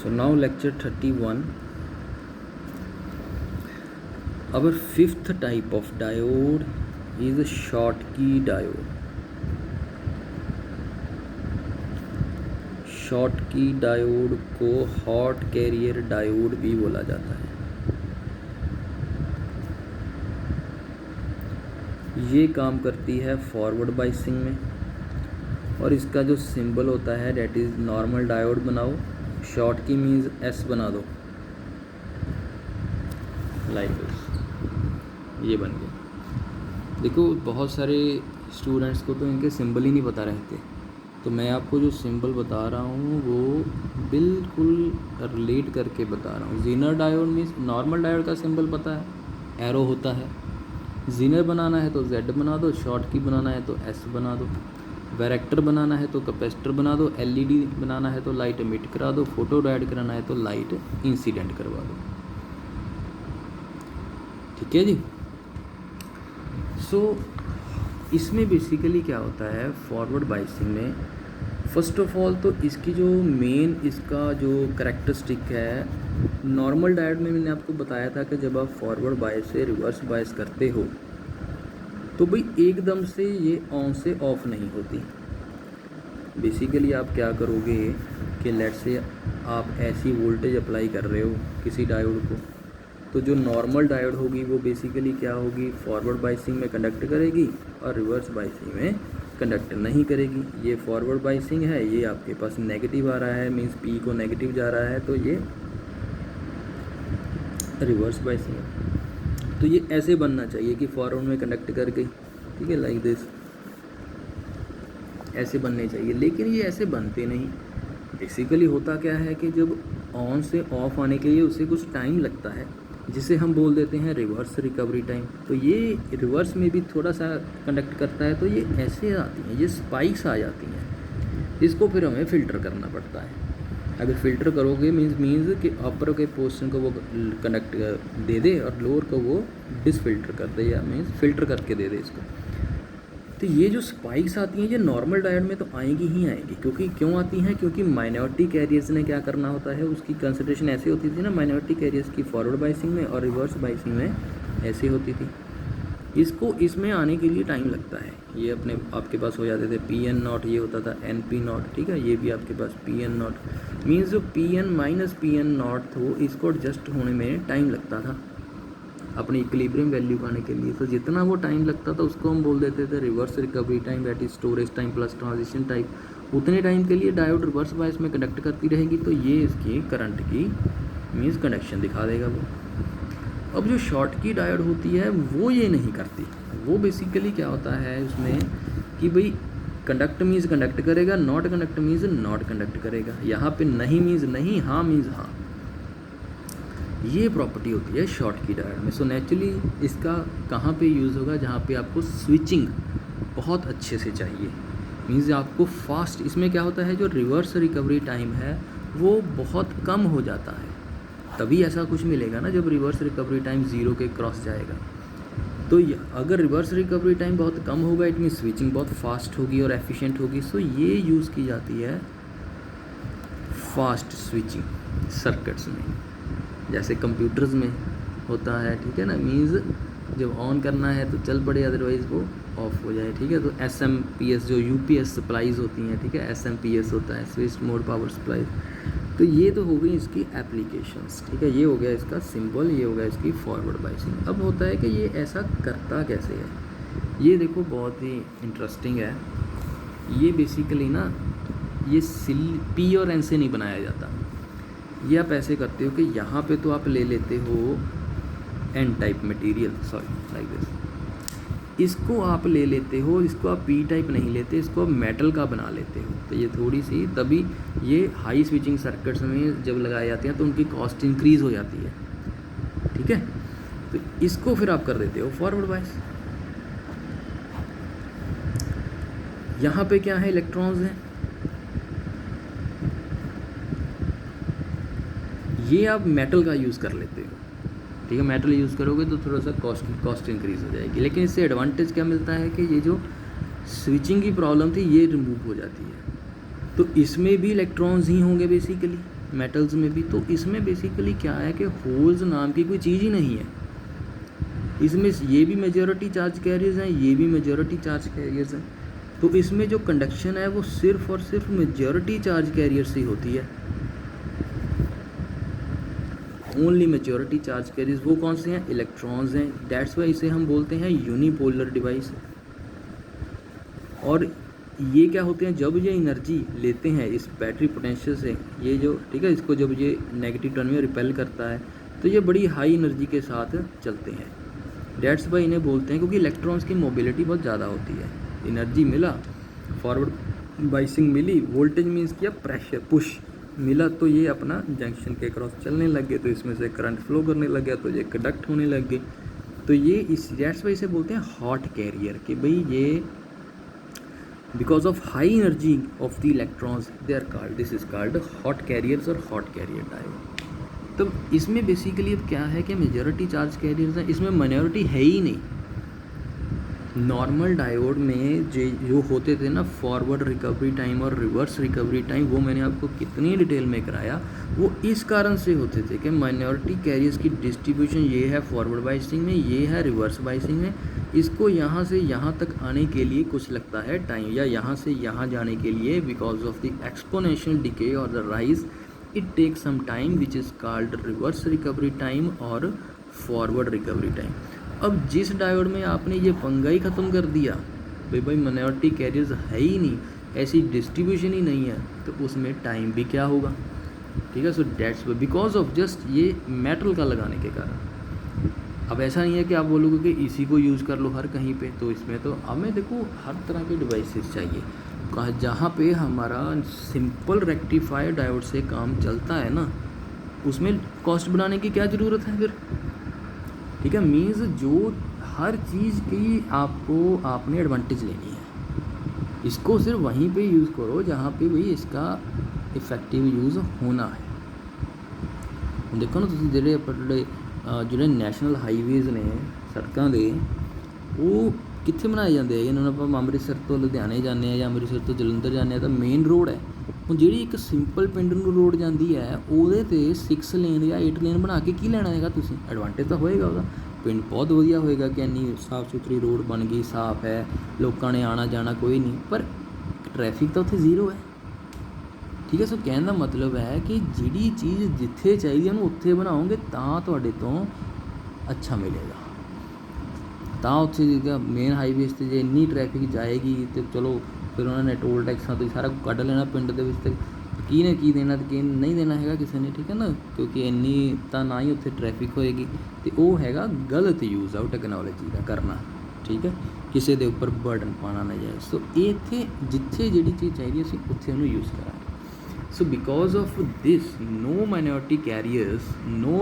So now lecture 31. Our fifth type of diode is a Schottky diode. Schottky diode को hot carrier diode भी बोला जाता है। ये काम करती है फॉरवर्ड बाइसिंग में, और इसका जो सिंबल होता है डेट इज़ नॉर्मल डायोड बनाओ, Schottky मीन्स एस बना दो, लाइक दिस, ये बन गया। देखो बहुत सारे स्टूडेंट्स को तो इनके सिंबल ही नहीं पता रहते, तो मैं आपको जो सिंबल बता रहा हूँ वो बिल्कुल रिलेट करके बता रहा हूँ। Zener diode means normal diode का सिंबल पता है, एरो होता है। जीनर बनाना है तो जेड बना दो, Schottky बनाना है तो एस बना दो, वैरेक्टर बनाना है तो कैपेसिटर बना दो, एलईडी बनाना है तो लाइट एमिट करा दो, फोटो डायोड कराना है तो लाइट इंसिडेंट करवा दो। ठीक है जी। सो इसमें बेसिकली क्या होता है फॉरवर्ड बाइसिंग में, फर्स्ट ऑफ ऑल तो इसकी जो मेन इसका जो करैक्टरिस्टिक है, नॉर्मल डायोड में मैंने आपको बताया था कि जब आप फॉरवर्ड बायस से रिवर्स बायस करते हो तो भाई एकदम से ये ऑन से ऑफ नहीं होती। बेसिकली आप क्या करोगे कि लेट से आप ऐसी वोल्टेज अप्लाई कर रहे हो किसी डायोड को, तो जो नॉर्मल डायोड होगी वो बेसिकली क्या होगी, फॉरवर्ड बाइसिंग में कंडक्ट करेगी और रिवर्स बाइसिंग में कंडक्ट नहीं करेगी। ये फॉरवर्ड बाइसिंग है, ये आपके पास नेगेटिव आ रहा है, मींस पी को नेगेटिव जा रहा है, तो ये रिवर्स बाइसिंग है। तो ये ऐसे बनना चाहिए कि फॉरवर्ड में कंडक्ट करके, ठीक है, लाइक दिस, ऐसे बनने चाहिए, लेकिन ये ऐसे बनते नहीं। बेसिकली होता क्या है कि जब ऑन से ऑफ आने के लिए उसे कुछ टाइम लगता है, जिसे हम बोल देते हैं रिवर्स रिकवरी टाइम। तो ये रिवर्स में भी थोड़ा सा कंडक्ट करता है, तो ये ऐसे आती हैं, ये स्पाइक्स आ जाती हैं, इसको फिर हमें फ़िल्टर करना पड़ता है। अगर फ़िल्टर करोगे मीन्स कि अपर के पोर्शन को वो कंडक्ट दे दे और लोअर को वो डिसफिल्टर कर दे, या मीन्स फ़िल्टर करके दे दे इसको। तो ये जो स्पाइक्स आती हैं ये नॉर्मल डायोड में तो आएंगी ही आएंगी, क्योंकि क्यों आती हैं, क्योंकि माइनॉरिटी कैरियर्स ने क्या करना होता है, उसकी कंसिडरेशन ऐसे होती थी ना माइनॉरिटी कैरियर्स की फॉरवर्ड बाइसिंग में, और रिवर्स बाइसिंग में ऐसे होती थी। इसको इसमें आने के लिए टाइम लगता है। ये अपने आपके पास हो जाते थे PN0, ये होता था NP0, ठीक है, ये भी आपके पास PN0 मीन्स जो PN माइनस PN0 हो, इसको एडजस्ट होने में टाइम लगता था अपनी इक्विलिब्रियम वैल्यू पाने के लिए। तो जितना वो टाइम लगता था उसको हम बोल देते थे reverse recovery time, that is storage time plus transition time. उतने टाइम के लिए डायोड रिवर्स बायस में कंडक्ट करती रहेगी, तो ये इसकी करंट की मीन्स कंडक्शन दिखा देगा वो। अब जो Schottky डायोड होती है वो ये नहीं करती। वो बेसिकली क्या होता है उसमें कि भाई कंडक्ट मीन्स कंडक्ट करेगा, not conduct means not conduct करेगा। यहाँ पे नहीं मीन्स नहीं, हाँ मीन्स हाँ। ये प्रॉपर्टी होती है Schottky डायोड में। सो नेचुरली इसका कहाँ पे यूज़ होगा, जहाँ पे आपको स्विचिंग बहुत अच्छे से चाहिए, मीन्स आपको फास्ट। इसमें क्या होता है, जो रिवर्स रिकवरी टाइम है वो बहुत कम हो जाता है, तभी ऐसा कुछ मिलेगा ना जब रिवर्स रिकवरी टाइम 0 के क्रॉस जाएगा। तो अगर रिवर्स रिकवरी टाइम बहुत कम होगा, इट मीन्स स्विचिंग बहुत फास्ट होगी और एफिशिएंट होगी। सो ये यूज़ की जाती है फास्ट स्विचिंग सर्किट्स में, जैसे कंप्यूटर्स में होता है, ठीक है ना, मीन्स जब ऑन करना है तो चल पड़े, अदरवाइज़ वो ऑफ हो जाए, ठीक है। तो SMPS जो UPS सप्लाईज होती हैं, ठीक है, SMPS होता है स्विच मोड पावर सप्लाई। तो ये तो हो गई इसकी एप्लीकेशंस, ठीक है, ये हो गया इसका सिंबल, ये हो गया इसकी फॉरवर्ड बाइसिंग। अब होता है कि ये ऐसा करता कैसे है, ये देखो बहुत ही इंटरेस्टिंग है। ये बेसिकली ना ये P और N से नहीं बनाया जाता। ये आप ऐसे करते हो कि यहाँ पे तो आप ले लेते हो N type material, sorry like this, इसको आप ले लेते हो, इसको आप P टाइप नहीं लेते, इसको आप मेटल का बना लेते हो। तो ये थोड़ी सी, तभी ये हाई स्विचिंग सर्किट्स में जब लगाए जाते हैं तो उनकी कॉस्ट इंक्रीज़ हो जाती है, ठीक है। तो इसको फिर आप कर देते हो फॉरवर्ड बायस। यहाँ पे क्या है, इलेक्ट्रॉन्स हैं, ये आप मेटल का यूज़ कर लेते हो, ठीक है। मेटल यूज़ करोगे तो थोड़ा सा कॉस्ट इंक्रीज़ हो जाएगी, लेकिन इससे एडवांटेज क्या मिलता है कि ये जो स्विचिंग की प्रॉब्लम थी ये रिमूव हो जाती है। तो इसमें भी इलेक्ट्रॉन्स ही होंगे बेसिकली, मेटल्स में भी। तो इसमें बेसिकली क्या है कि होल्स नाम की कोई चीज़ ही नहीं है। इसमें ये भी मेजॉरिटी चार्ज कैरियर्स हैं, ये भी मेजॉरिटी चार्ज कैरियर्स हैं। तो इसमें जो कंडक्शन है वो सिर्फ और सिर्फ मेजॉरिटी चार्ज कैरियर से होती है, ओनली मेजॉरिटी चार्ज कैरियर्स। वो कौन से हैं? इलेक्ट्रॉन्स हैं। दैट्स वाई इसे हम बोलते हैं यूनिपोलर डिवाइस। और ये क्या होते हैं, जब ये एनर्जी लेते हैं इस बैटरी पोटेंशियल से, ये जो ठीक है, इसको जब ये नेगेटिव टर्न में रिपेल करता है तो ये बड़ी हाई एनर्जी के साथ चलते हैं। डेट्स वाई इन्हें बोलते हैं, क्योंकि इलेक्ट्रॉन्स की मोबिलिटी बहुत ज़्यादा होती है। एनर्जी मिला, फॉरवर्ड बाइसिंग मिली, वोल्टेज मीन्स किया प्रेशर पुश मिला, तो ये अपना जंक्शन के क्रॉस चलने लग गए, तो इसमें से करंट फ्लो करने लग गया, तो ये कंडक्ट होने लग गए। तो ये इस डेट्स वाई इसे बोलते हैं हॉट कैरियर, कि भाई ये because of high energy of the electrons they are called, this is called hot carriers और hot carrier diode। तो इसमें बेसिकली अब क्या है कि मेजॉरिटी चार्ज कैरियर्स हैं, इसमें माइनॉरिटी है ही नहीं। नॉर्मल डायोड में जो होते थे ना फॉरवर्ड रिकवरी टाइम और रिवर्स रिकवरी टाइम, वो मैंने आपको कितनी डिटेल में कराया, वो इस कारण से होते थे कि माइनॉरिटी कैरियर्स की डिस्ट्रीब्यूशन ये है फॉरवर्ड बाइसिंग में, ये है रिवर्स बाइसिंग में। इसको यहाँ से यहाँ तक आने के लिए कुछ लगता है टाइम, या यहाँ से यहाँ जाने के लिए because of the exponential decay और the rise it take some time which is called reverse recovery time और फॉरवर्ड रिकवरी टाइम। अब जिस डायोड में आपने ये पंगा ही ख़त्म कर दिया, भाई माइनॉरिटी कैरियर्स है ही नहीं, ऐसी डिस्ट्रीब्यूशन ही नहीं है, तो उसमें टाइम भी क्या होगा, ठीक है। So that's because of just ये मेटल का लगाने के कारण। अब ऐसा नहीं है कि आप बोलोगे कि इसी को यूज़ कर लो हर कहीं पे, तो इसमें तो हमें देखो हर तरह के डिवाइसेस चाहिए। जहाँ पे हमारा सिंपल रेक्टिफायर डायोड से काम चलता है ना, उसमें कॉस्ट बढ़ाने की क्या ज़रूरत है फिर, ठीक है। मीन्स जो हर चीज़ की आपने एडवांटेज लेनी है, इसको सिर्फ वहीं पे यूज़ करो जहाँ पे भाई इसका इफेक्टिव यूज़ होना है। देखो ना तुम ਜਿਹੜੇ ਨੈਸ਼ਨਲ ਹਾਈਵੇਜ਼ ਨੇ ਸੜਕਾਂ ਦੇ, ਉਹ ਕਿੱਥੇ ਬਣਾਏ ਜਾਂਦੇ ਆ। ਇਹਨਾਂ ਨੂੰ ਆਪਾਂ ਅੰਮ੍ਰਿਤਸਰ ਤੋਂ ਲੁਧਿਆਣੇ ਜਾਂਦੇ ਆ ਜਾਂ ਅੰਮ੍ਰਿਤਸਰ ਤੋਂ ਜਲੰਧਰ ਜਾਂਦੇ ਆ ਤਾਂ ਮੇਨ ਰੋਡ ਹੈ। ਹੁਣ ਜਿਹੜੀ ਇੱਕ ਸਿੰਪਲ ਪਿੰਡ ਨੂੰ ਰੋਡ ਜਾਂਦੀ ਹੈ ਉਹਦੇ 'ਤੇ 6 ਲੇਨ ਜਾਂ 8 ਲੇਨ ਬਣਾ ਕੇ ਕੀ ਲੈਣਾ ਹੈਗਾ ਤੁਸੀਂ, ਐਡਵਾਂਟੇਜ ਤਾਂ ਹੋਏਗਾ ਉਹਦਾ, ਪਿੰਡ ਬਹੁਤ ਵਧੀਆ ਹੋਏਗਾ ਕਿ ਇੰਨੀ ਸਾਫ਼ ਸੁਥਰੀ ਰੋਡ ਬਣ ਗਈ, ਸਾਫ਼ ਹੈ, ਲੋਕਾਂ ਨੇ ਆਉਣਾ ਜਾਣਾ ਕੋਈ ਨਹੀਂ, ਪਰ ਟ੍ਰੈਫਿਕ ਤਾਂ ਉੱਥੇ ਜ਼ੀਰੋ ਹੈ, ਠੀਕ ਹੈ। ਸੋ ਕਹਿਣ ਦਾ ਮਤਲਬ ਹੈ ਕਿ ਜਿਹੜੀ ਚੀਜ਼ ਜਿੱਥੇ ਚਾਹੀਦੀ ਉਹਨੂੰ ਉੱਥੇ ਬਣਾਓਗੇ ਤਾਂ ਤੁਹਾਡੇ ਤੋਂ ਅੱਛਾ ਮਿਲੇਗਾ। ਤਾਂ ਉੱਥੇ ਜਿਹੜਾ ਮੇਨ ਹਾਈਵੇਜ਼ 'ਤੇ ਜੇ ਇੰਨੀ ਟ੍ਰੈਫਿਕ ਜਾਏਗੀ ਤਾਂ ਚਲੋ ਫਿਰ ਉਹਨਾਂ ਨੇ ਟੋਲ ਟੈਕਸਾਂ ਤੋਂ ਸਾਰਾ ਕੁਝ ਕੱਢ ਲੈਣਾ ਪਿੰਡ ਦੇ ਵਿੱਚ, ਤੇ ਕਿਹਨੇ ਕੀ ਦੇਣਾ ਤੇ ਕਿਹਨੇ ਨਹੀਂ ਦੇਣਾ ਹੈਗਾ ਕਿਸੇ ਨੇ, ਠੀਕ ਹੈ ਨਾ, ਕਿਉਂਕਿ ਇੰਨੀ ਤਾਂ ਨਾ ਹੀ ਉੱਥੇ ਟ੍ਰੈਫਿਕ ਹੋਏਗੀ। ਅਤੇ ਉਹ ਹੈਗਾ ਗਲਤ ਯੂਜ਼ ਆਊ ਟੈਕਨੋਲੋਜੀ ਦਾ ਕਰਨਾ, ਠੀਕ ਹੈ, ਕਿਸੇ ਦੇ ਉੱਪਰ ਬਰਡਨ ਪਾਉਣਾ ਨਾ ਜਾਏ। ਸੋ ਇਹ ਇੱਥੇ ਜਿੱਥੇ ਜਿਹੜੀ ਚੀਜ਼ ਚਾਹੀਦੀ ਅਸੀਂ ਉੱਥੇ ਉਹਨੂੰ ਯੂਜ਼ ਕਰਾਂਗੇ। So because of this, no minority carriers, no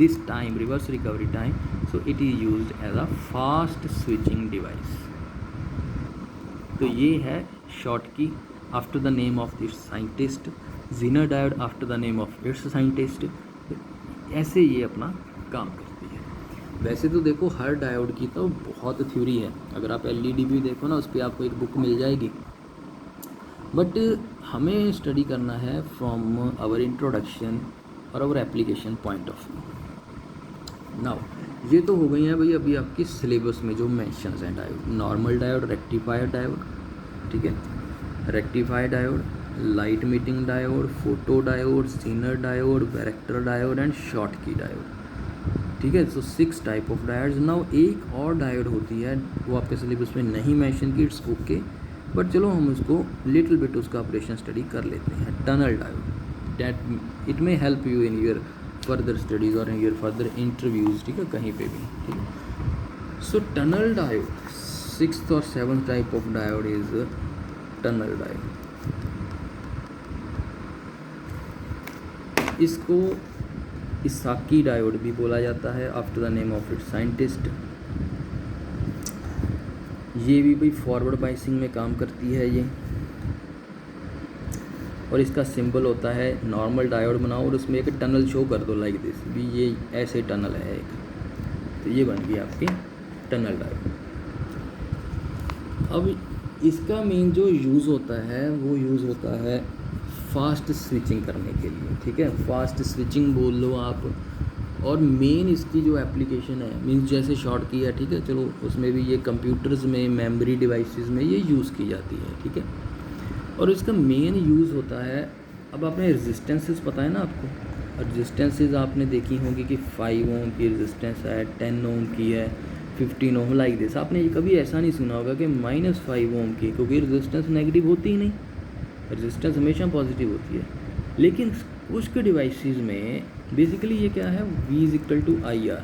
this time reverse recovery time, so it is used as a fast switching device। तो ये है Schottky after the name of its scientist, Zener diode after the name of its scientist। ऐसे ये अपना काम करती है। वैसे तो देखो हर डायोड की तो बहुत थ्योरी है, अगर आप LED भी देखो ना उस पर आपको एक बुक मिल जाएगी, बट हमें स्टडी करना है फ्रॉम आवर इंट्रोडक्शन और our application point of view. Now ये तो हो गई हैं भाई अभी आपकी सिलेबस में जो मेंशंस हैं diode, normal diode, rectifier diode, ठीक है, rectifier diode, light emitting diode, photo diode, zener diode, varactor diode and Schottky diode, ठीक है। So 6 type of diodes. Now एक और डायोड होती है वो आपके सिलेबस में नहीं मेंशन की, इट्स ओके, बट चलो हम उसको लिटिल बिट उसका ऑपरेशन स्टडी कर लेते हैं। Tunnel diode, that it may help you in your further studies और इन योर फर्दर इंटरव्यूज़, ठीक है, कहीं पे भी, ठीक है। सो टनल डायोड, 6th और 7th type of diode is tunnel diode. इसको इसाकी डायोड भी बोला जाता है after the name of its scientist. ये भी भाई फॉरवर्ड बाइसिंग में काम करती है ये, और इसका सिंबल होता है नॉर्मल डायोड बनाओ और उसमें एक टनल शो कर दो लाइक दिस, भी ये ऐसे टनल है एक, तो ये बन गई आपकी टनल डायोड। अब इसका मेन जो यूज़ होता है वो यूज़ होता है फास्ट स्विचिंग करने के लिए, ठीक है, फास्ट स्विचिंग बोल लो आप। और मेन इसकी जो एप्लीकेशन है, मीन्स जैसे शॉर्ट की है, ठीक है, चलो उसमें भी ये कंप्यूटर्स में, मेमोरी डिवाइसेस में ये यूज़ की जाती है, ठीक है। और इसका मेन यूज़ होता है, अब आपने रेजिस्टेंसेस पता है ना आपको, रेजिस्टेंसेस आपने देखी होंगी कि 5 ओम की रेजिस्टेंस है, 10 ओम की है, 15 ओम, लाइक दिस। आपने कभी ऐसा नहीं सुना होगा कि -5 ओम की, क्योंकि रेजिस्टेंस नेगेटिव होती ही नहीं, रेजिस्टेंस हमेशा पॉजिटिव होती है। लेकिन कुछ के डिवाइसेस में बेसिकली ये क्या है, V = IR,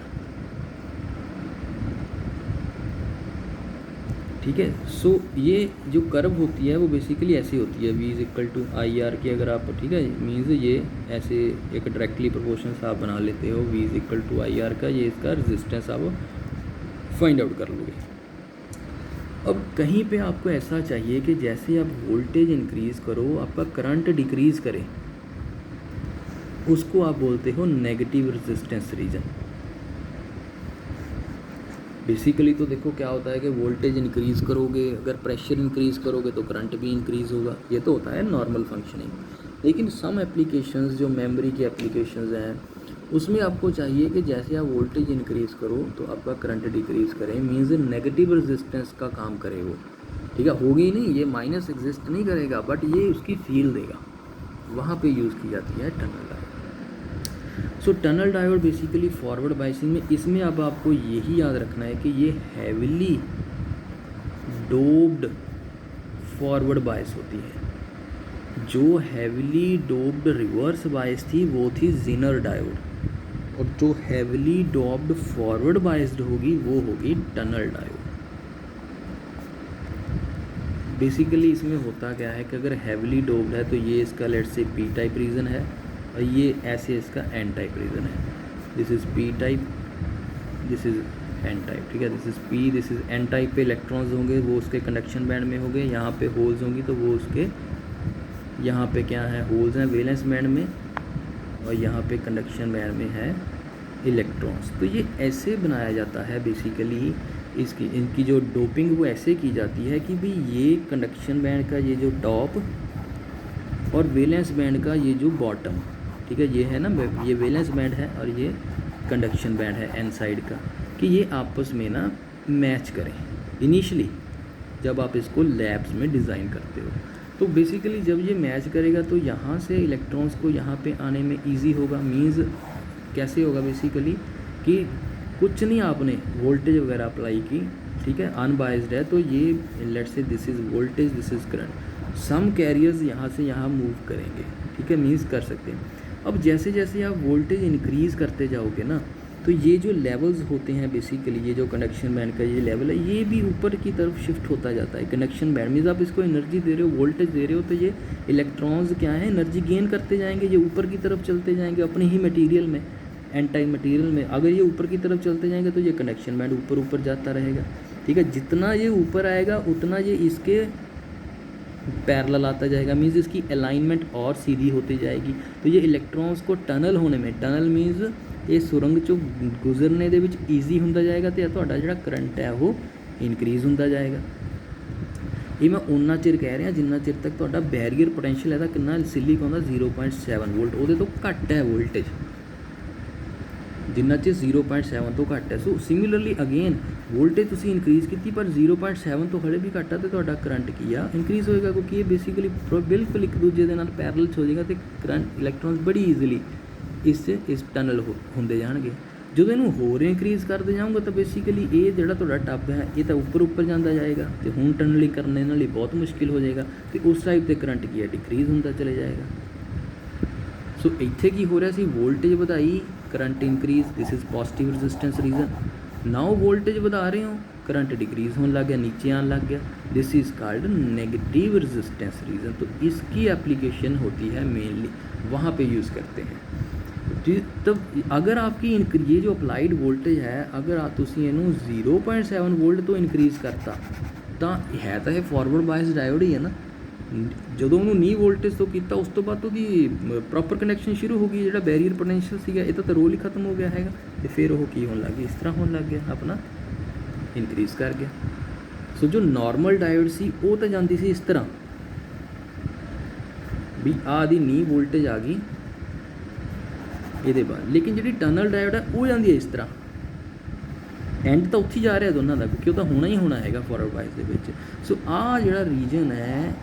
ठीक है। सो ये जो कर्व होती है वो बेसिकली ऐसी होती है, V = IR की अगर आप, ठीक है, मीन्स ये ऐसे एक डायरेक्टली प्रोपोर्शन आप बना लेते हो V = IR का, ये इसका रेजिस्टेंस आप फाइंड आउट कर लोगे। अब कहीं पे आपको ऐसा चाहिए कि जैसे आप वोल्टेज इंक्रीज़ करो आपका करंट डिक्रीज़ करे, उसको आप बोलते हो नेगेटिव रेजिस्टेंस रीजन। बेसिकली तो देखो क्या होता है कि वोल्टेज इंक्रीज़ करोगे, अगर प्रेशर इंक्रीज़ करोगे तो करंट भी इंक्रीज़ होगा, ये तो होता है नॉर्मल फंक्शनिंग। लेकिन सम एप्लीकेशंस, जो मेमोरी की एप्लीकेशंस हैं, उसमें आपको चाहिए कि जैसे आप वोल्टेज इंक्रीज़ करो तो आपका करंट डिक्रीज़ करे, मीन्स नेगेटिव रेजिस्टेंस का काम करे वो, ठीक है। होगी नहीं, ये माइनस एग्जिस्ट नहीं करेगा, बट ये उसकी फील देगा, वहाँ पे यूज़ की जाती है tunnel diode. So tunnel diode basically forward biasing में, इसमें अब आपको यही याद रखना है कि ये हैविली डोप्ड फॉरवर्ड बायस होती है। जो हैविली डोप्ड रिवर्स बायस थी वो थी ज़ेनर डायोड, और जो हैविली डोप्ड फॉरवर्ड बायस्ड होगी वो होगी टनल डायोड। बेसिकली इसमें होता क्या है कि अगर हैविली डोप्ड है तो ये इसका let's say P type reason है, और ये ऐसे इसका N टाइप रीजन है। This is P type, this is N type, ठीक है। This is P, this is N type पे इलेक्ट्रॉन्स होंगे, वो उसके कंडक्शन बैंड में होंगे। यहाँ पे होल्स होंगी तो वो उसके, यहाँ पे क्या है, होल्स हैं वैलेंस बैंड में, और यहाँ पे कंडक्शन बैंड में है इलेक्ट्रॉन्स। तो ये ऐसे बनाया जाता है बेसिकली, इनकी जो डोपिंग वो ऐसे की जाती है कि भाई ये कंडक्शन बैंड का ये जो टॉप और वैलेंस बैंड का ये जो बॉटम, ठीक है, ये है ना, ये वैलेंस बैंड है और ये कंडक्शन बैंड है N साइड का, कि ये आपस में ना मैच करें इनिशियली जब आप इसको लैब्स में डिज़ाइन करते हो। तो बेसिकली जब ये मैच करेगा तो यहाँ से इलेक्ट्रॉन्स को यहाँ पे आने में इजी होगा। मीन्स कैसे होगा बेसिकली कि कुछ नहीं आपने वोल्टेज वगैरह अप्लाई की, ठीक है, अनबाइज्ड है, तो ये let's say this is voltage, this is current, some carriers यहाँ से यहाँ मूव करेंगे, ठीक है, मीन्स कर सकते हैं। अब जैसे जैसे आप वोल्टेज इंक्रीज़ करते जाओगे ना, तो ये जो लेवल्स होते हैं बेसिकली, ये जो कंडक्शन बैंड का ये लेवल है, ये भी ऊपर की तरफ शिफ्ट होता जाता है। कंडक्शन बैंड मीन्स आप इसको एनर्जी दे रहे हो, वोल्टेज दे रहे हो, तो ये इलेक्ट्रॉन्स क्या है, एनर्जी गेन करते जाएंगे, ये ऊपर की तरफ चलते जाएंगे अपने ही मटीरियल में, एन टाइप मटीरियल में। अगर ये ऊपर की तरफ चलते जाएंगे तो ये कंडक्शन बैंड ऊपर ऊपर जाता रहेगा, ठीक है। जितना ये ऊपर आएगा उतना ये इसके पैरेलल आता जाएगा, मीन्स इसकी अलाइनमेंट और सीधी होती जाएगी। तो ये इलेक्ट्रॉन्स को टनल होने में, टनल मीन्स ये सुरंग चो गुजरने दे विच ईजी होंदा जाएगा, तो तुहाडा जिहड़ा करंट है वो इनक्रीज़ होंदा जाएगा। ये मैं उन्ना चिर कह रहा जिन्ना चिर तक तुहाडा बैरीयर पोटेंशियल है कितना सिलिक आउंदा 0.7 वोल्ट, उहदे तो घट है वोल्टेज, जिन्ना चिर 0.7 तो घट है। सो सिमिलरली अगेन वोल्टेज तुसीं इंक्रीज़ की पर 0.7 तो हले भी घट है, तो तुहाडा करंट की आ इंक्रीज़ होएगा, क्योंकि ये बेसिकली बिल्कुल एक दूजे दे नाल पैरेलल हो जाएगा, तो करंट इलेक्ट्रॉन्स बड़ी ईजिली इस टनल होंदे जाणगे। ਜਦੋਂ ਇਹਨੂੰ ਹੋਰ इंक्रीज़ करते जाऊँगा तो बेसिकली ये ਜਿਹੜਾ ਤੁਹਾਡਾ ਟੱਬ है ये तो ਉੱਪਰ ਜਾਂਦਾ ਜਾਏਗਾ, तो ਹੁਣ ਟਨਲਿੰਗ करने ਨਾਲ ही बहुत मुश्किल हो जाएगा, तो उस टाइप के करंट की है डिक्रीज़ होंदा चले जाएगा। सो ਇੱਥੇ ਕੀ ਹੋ ਰਿਹਾ ਸੀ, वोल्टेज ਵਧਾਈ, current increase, this is positive resistance region. Now voltage ਵਧਾ ਰਹੇ हो, करंट डिक्रीज़ होने लग गया, नीचे आने लग गया, this is called negative resistance region. तो इसकी एप्लीकेशन होती है मेनली वहाँ पे यूज़ करते हैं। तब अगर आपकी ये जो अप्लाइड वोल्टेज है, अगर तुसीं इहनूं 0.7 वोल्ट तो इनक्रीज़ करता तो है तो यह फॉरवर्ड बायस डायोड ही है ना। ਜਦੋਂ ਉਹਨੂੰ 9 वोल्टेज तो किया, उस तो बाद ਉਹਦੀ प्रॉपर कनैक्शन शुरू हो गई, ਜਿਹੜਾ बैरीयर पोटेंशियल ਸੀਗਾ ਇਹ ਤਾਂ रोल ही खत्म हो गया हैगा, तो फिर वो की होने लग गया, इस तरह होने लग गया, अपना इनक्रीज़ कर गया। सो जो नॉर्मल डायोड सी वो तो जाती सी इस तरह, भी आ दी नी वोल्टेज आ गई ਇਹਦੇ ਬਾਅਦ। ਲੇਕਿਨ ਜਿਹੜੀ ਟਨਲ ਡਾਇਓਡ ਹੈ ਉਹ ਜਾਂਦੀ ਹੈ ਇਸ ਤਰ੍ਹਾਂ, ਐਂਡ ਤਾਂ ਉੱਥੇ ਜਾ ਰਿਹਾ ਦੋਨਾਂ ਦਾ, ਕਿਉਂਕਿ ਉਹ ਤਾਂ ਹੋਣਾ ਹੀ ਹੋਣਾ ਹੈਗਾ ਫਾਰਵਰਡ ਬਾਇਸ ਦੇ ਵਿੱਚ। ਸੋ ਆਹ ਜਿਹੜਾ ਰੀਜਨ ਹੈ,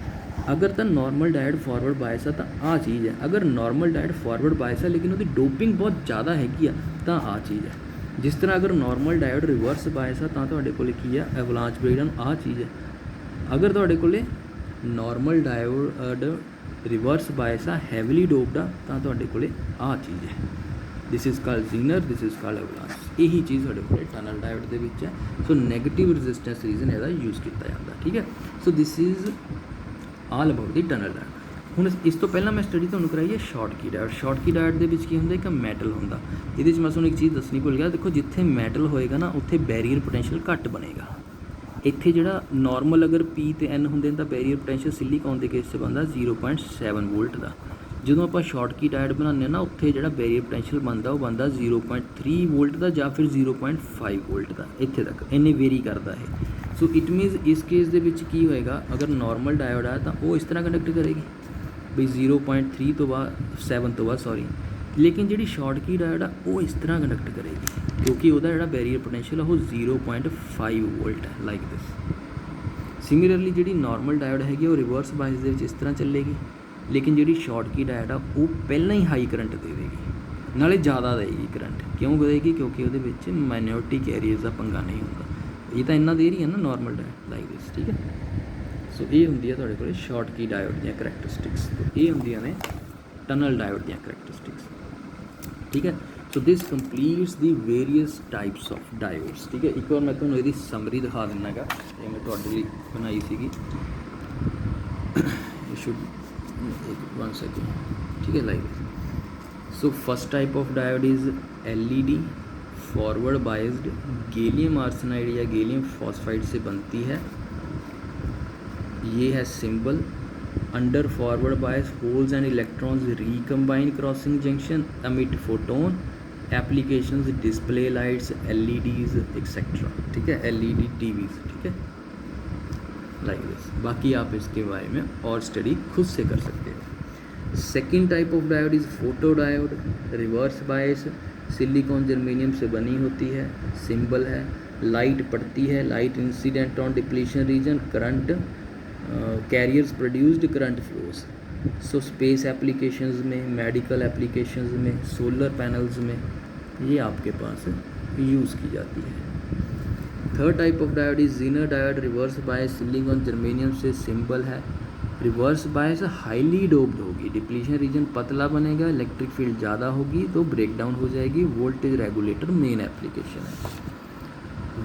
ਅਗਰ ਤਾਂ ਨਾਰਮਲ ਡਾਇਓਡ ਫਾਰਵਰਡ ਬਾਇਸ ਆ ਤਾਂ ਆਹ ਚੀਜ਼ ਹੈ। ਅਗਰ ਨਾਰਮਲ ਡਾਇਓਡ ਫਾਰਵਰਡ ਬਾਇਸ ਆ ਲੇਕਿਨ ਉਹਦੀ ਡੋਪਿੰਗ ਬਹੁਤ ਜ਼ਿਆਦਾ ਹੈਗੀ ਆ ਤਾਂ ਆਹ ਚੀਜ਼ ਹੈ। ਜਿਸ ਤਰ੍ਹਾਂ ਅਗਰ ਨਾਰਮਲ ਡਾਇਓਡ ਰਿਵਰਸ ਬਾਇਸ ਆ ਤਾਂ ਤੁਹਾਡੇ ਕੋਲ ਕੀ ਆ, ਐਵਲਾਂਚ ਬ੍ਰੇਕਡਾਊਨ ਆਹ ਚੀਜ਼ ਹੈ। ਅਗਰ ਤੁਹਾਡੇ ਕੋਲ ਨਾਰਮਲ ਡਾਇਓਡ ਰਿਵਰਸ ਬਾਇਸ ਆ ਹੈਵੀਲੀ ਡੋਪਡ ਆ ਤਾਂ ਤੁਹਾਡੇ ਕੋਲ ਆਹ ਚੀਜ਼ ਹੈ। This is called zener, this is called avalanche. ਇਹੀ ਚੀਜ਼ ਤੁਹਾਡੇ ਕੋਲ ਟਨਲ ਡਾਇਓਡ ਦੇ ਵਿੱਚ ਹੈ। ਸੋ ਨੈਗੇਟਿਵ ਰੈਜ਼ਿਸਟੈਂਸ ਰੀਜ਼ਨ ਇਹਦਾ ਯੂਜ਼ ਕੀਤਾ ਜਾਂਦਾ, ਠੀਕ ਹੈ। So this is all about the tunnel diode. ਹੁਣ ਇਸ ਤੋਂ ਪਹਿਲਾਂ ਮੈਂ ਸਟੱਡੀ ਤੁਹਾਨੂੰ ਕਰਾਈ ਹੈ ਸ਼ਾਰਟਕੀ ਡਾਇਓਡ। ਸ਼ਾਰਟਕੀ ਡਾਇਓਡ ਦੇ ਵਿੱਚ ਕੀ ਹੁੰਦਾ, ਇੱਕ ਮੈਟਲ ਹੁੰਦਾ। ਇਹਦੇ 'ਚ ਮੈਂ ਤੁਹਾਨੂੰ ਇੱਕ ਚੀਜ਼ ਦੱਸਣੀ ਭੁੱਲ ਗਿਆ, ਦੇਖੋ ਜਿੱਥੇ ਮੈਟਲ ਹੋਏਗਾ ਨਾ ਉੱਥੇ ਬੈਰੀਅਰ ਪੋਟੈਂਸ਼ੀਅਲ ਘੱਟ ਬਣੇਗਾ। ਇੱਥੇ ਜਿਹੜਾ ਨਾਰਮਲ ਅਗਰ P ਤੇ N ਹੁੰਦੇ ਨੇ ਤਾਂ ਬੈਰੀਅਰ ਪੋਟੈਂਸ਼ੀਅਲ ਸਿਲੀਕੌਨ ਦੇ ਕੇਸ 'ਚ ਬਣਦਾ 0.7 ਵੋਲਟ ਦਾ। ਜਦੋਂ ਆਪਾਂ ਸ਼ਾਰਟਕੀ ਡਾਇਓਡ ਬਣਾਉਂਦੇ ਹਾਂ ਨਾ ਉੱਥੇ ਜਿਹੜਾ ਬੈਰੀਅਰ ਪੋਟੈਂਸ਼ੀਅਲ ਬਣਦਾ ਉਹ ਬਣਦਾ 0.3 ਵੋਲਟ ਦਾ ਜਾਂ ਫਿਰ 0.5 ਵੋਲਟ ਦਾ, ਇੱਥੇ ਤੱਕ ਇੰਨੇ ਵੇਰੀ ਕਰਦਾ ਹੈ। ਸੋ ਇਟ ਮੀਨਸ ਇਸ ਕੇਸ ਦੇ ਵਿੱਚ ਕੀ ਹੋਏਗਾ, ਅਗਰ ਨਾਰਮਲ ਡਾਇਓਡ ਆ ਤਾਂ ਉਹ ਇਸ ਤਰ੍ਹਾਂ ਕੰਡਕਟ ਕਰੇਗੀ ਬਈ 0.3 ਤੋਂ ਬਾਅਦ 7 ਤੋਂ ਬਾਅਦ ਸੌਰੀ। ਲੇਕਿਨ ਜਿਹੜੀ ਸ਼ਾਰਟਕੀ ਡਾਇਓਡ ਆ ਉਹ ਇਸ ਤਰ੍ਹਾਂ ਕੰਡਕਟ ਕਰੇਗੀ ਕਿਉਂਕਿ ਉਹਦਾ ਜਿਹੜਾ ਬੈਰੀਅਰ ਪੋਟੈਂਸ਼ੀਅਲ ਉਹ 0.5 ਵੋਲਟ ਹੈ, ਲਾਈਕ ਦਿਸ। ਸਿਮਿਲਰਲੀ ਜਿਹੜੀ ਨਾਰਮਲ ਡਾਇਓਡ ਹੈਗੀ ਉਹ ਰਿਵਰਸ ਬਾਇਸ ਦੇ ਵਿੱਚ ਇਸ ਤਰ੍ਹਾਂ ਚੱਲੇਗੀ, ਲੇਕਿਨ ਜਿਹੜੀ ਸ਼ਾਰਟਕੀ ਡਾਇਓਡ ਆ ਉਹ ਪਹਿਲਾਂ ਹੀ ਹਾਈ ਕਰੰਟ ਦੇ ਦੇਗੀ, ਨਾਲੇ ਜ਼ਿਆਦਾ ਦੇਗੀ ਕਰੰਟ। ਕਿਉਂ ਦੇਗੀ, ਕਿਉਂਕਿ ਉਹਦੇ ਵਿੱਚ ਮਾਈਨੋਰਿਟੀ ਕੈਰੀਅਰਸ ਦਾ ਪੰਗਾ ਨਹੀਂ ਹੁੰਦਾ। ਇਹ ਤਾਂ ਇੰਨਾ ਦੇ ਰਹੀ ਹੈ ਨਾ ਨਾਰਮਲ ਡਾਇਓਡ, ਲਾਈਕ ਦਿਸ, ਠੀਕ ਹੈ। ਸੋ ਇਹ ਹੁੰਦੀ ਹੈ ਤੁਹਾਡੇ ਕੋਲ ਸ਼ਾਰਟਕੀ ਡਾਇਓਡ ਦੀਆਂ ਕਰੈਕਟਰਿਸਟਿਕਸ, ਇਹ ਹੁੰਦੀਆਂ ਨੇ ਟਨਲ ਡਾਇਓਡ ਦੀਆਂ ਕਰੈਕਟਰਿਸਟਿਕਸ, ਠੀਕ ਹੈ। So this ਕੰਪਲੀਟਸ the various types of ਡਾਇਓਡਸ, ਠੀਕ ਹੈ। ਇੱਕ ਵਾਰ ਮੈਂ ਤੁਹਾਨੂੰ ਇਹਦੀ ਸਮਰੀ ਦਿਖਾ ਦਿੰਦਾ ਗਾ, ਇਹ ਮੈਂ ਤੁਹਾਡੇ ਲਈ ਬਣਾਈ ਸੀਗੀ। ਯੂ ਸ਼ੁਡ ਇੱਕ 1 ਸੈਕਿੰਡ, ਠੀਕ ਹੈ, like. So first type of diode is LED, forward biased, gallium arsenide या गैलियम फॉस्फाइड से बनती है। ये है symbol. Under forward bias holes and electrons recombine crossing junction, emit photon. Applications display lights, LEDs etcetera, ठीक है, LED TVs, ठीक है, लाइक दिस। बाकी आप इसके बारे में और स्टडी खुद से कर सकते हो। Second type of diode is photo diode. Reverse bias silicon germanium से बनी होती है। सिंबल है, लाइट पड़ती है, light incident on depletion region, current carriers produced, current flows. So space applications में, मेडिकल एप्लीकेशंस में, सोलर पैनल्स में ये आपके पास यूज़ की जाती है। Third type of diode is zener diode. Reverse bias silicon germanium से, सिंबल है। रिवर्स बायस हाईली डोप्ड होगी, डिप्लीशन रीजन पतला बनेगा, इलेक्ट्रिक फील्ड ज़्यादा होगी तो ब्रेक डाउन हो जाएगी। वोल्टेज रेगुलेटर मेन एप्लीकेशन है।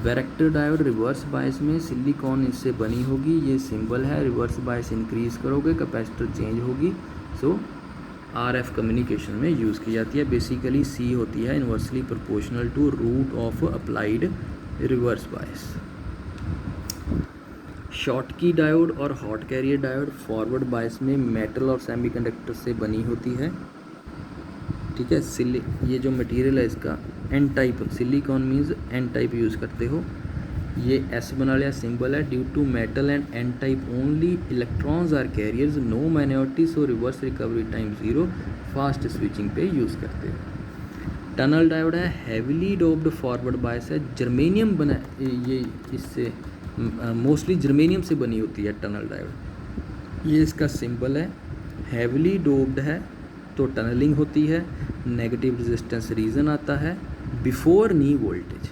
वैरेक्टर डायोड रिवर्स बायस में सिलिकॉन इससे बनी होगी, ये सिंबल है। रिवर्स बायस इंक्रीज़ करोगे कैपेसिटर चेंज होगी। सो RF कम्युनिकेशन में यूज़ की जाती है। बेसिकली C होती है inversely proportional to root of applied reverse bias. Schottky diode और hot carrier diode forward bias में मेटल और सेमीकंडक्टर से बनी होती है, ठीक है। ये जो मटेरियल है इसका N type, silicon means N type use करते हो। ये S बना लिया, सिंबल है। Due to metal and N type only electrons are carriers, no minority, so reverse recovery time 0, fast switching पे यूज़ करते हो। टनल डायोड है, हैविली डोप्ड फॉरवर्ड बायस है, जर्मेनियम बना, ये इससे मोस्टली जर्मेनियम से बनी होती है टनल डायोड। ये इसका सिंबल है, हैविली डोप्ड है तो टनलिंग होती है। नेगेटिव रेजिस्टेंस रीजन आता है, बिफोर नी वोल्टेज।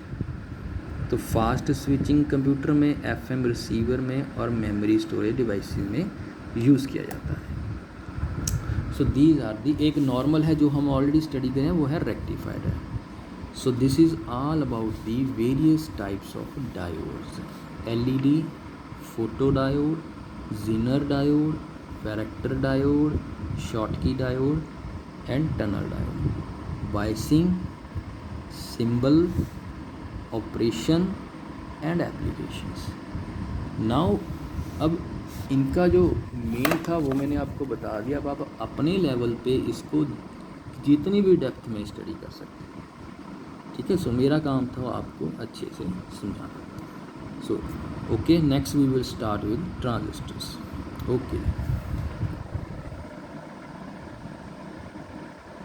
तो फास्ट स्विचिंग कंप्यूटर में, FM रिसीवर में और मेमोरी स्टोरेज डिवाइसेस में यूज़ किया जाता है। सो दीज आर दी, एक नॉर्मल है जो हम ऑलरेडी स्टडी करें वो है रेक्टिफाइड है। So this is all about the various types of diodes. LED, photo diode, zener diode, varactor diode, schottky diode and tunnel diode. Biasing, symbol, operation and applications. Now अब इनका जो main था वो मैंने आपको बता दिया। अब आप अपने लेवल पे इसको जितनी भी डेप्थ में स्टडी कर सकते हैं, ठीक है। सो मेरा काम था आपको अच्छे से समझाना। So okay, next we will start with transistors. Okay.